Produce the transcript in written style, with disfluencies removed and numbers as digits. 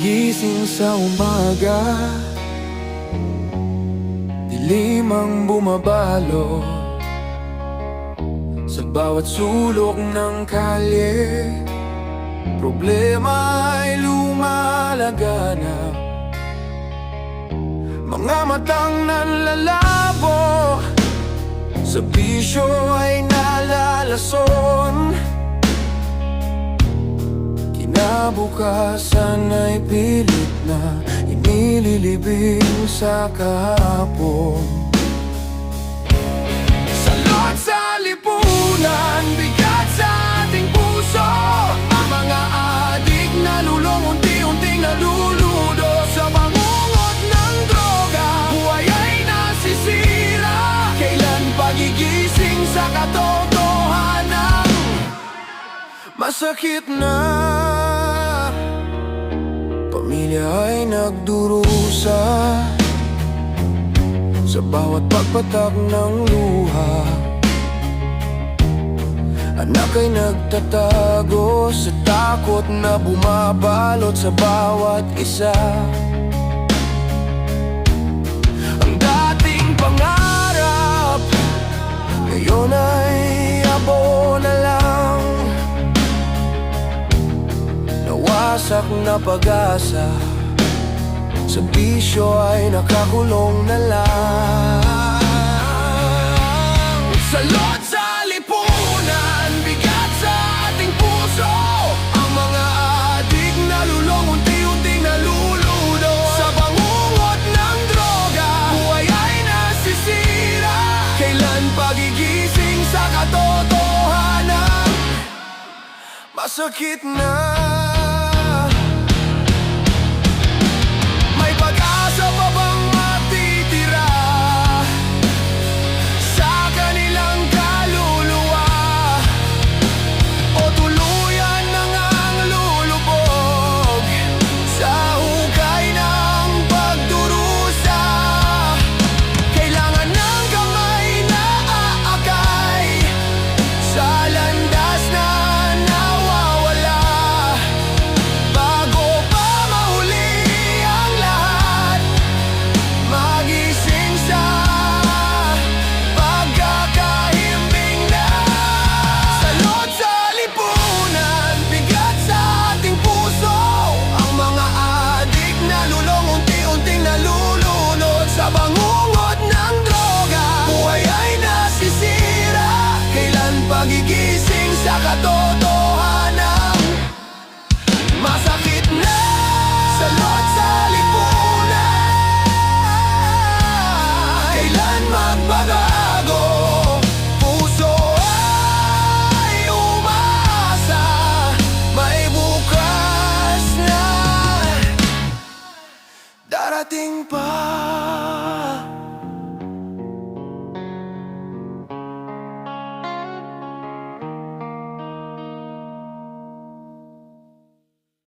Pagigising sa umaga, dilim ang bumabalo sa bawat sulok ng kalye. Problema ay lumalaganap, mga matang nanlalabo, sa bisyo ay nalalason. Kinabukasan ay pilit na inililibing sa kahapon. Salot sa lipunan, bigat sa ating puso. Ang mga adik na lulong, unti-unting naluludo sa bangungot ng droga. Buhay ay nasisira, kailan pagigising sa katotohanan? Masakit na, pamilya ay nagdurusa sa bawat pagpatak ng luha. Anak ay nagtatago sa takot na bumabalot sa bawat isa. Ang dating pangarap ngayon ay abo na lang. Nawasak na pag-asa, sa bisyo ay nakakulong na lang. Salot sa lipunan, bigat sa ating puso. Ang mga adik na lulong, unti-unting naluludo sa bangungot ng droga. Buhay ay nasisira, kailan pagigising sa katotohanan? Masakit na, pagigising sa katotohanan. Masakit na, salot sa lipunan, kailan magbabago? Puso ay umaasa, may bukas na darating pa.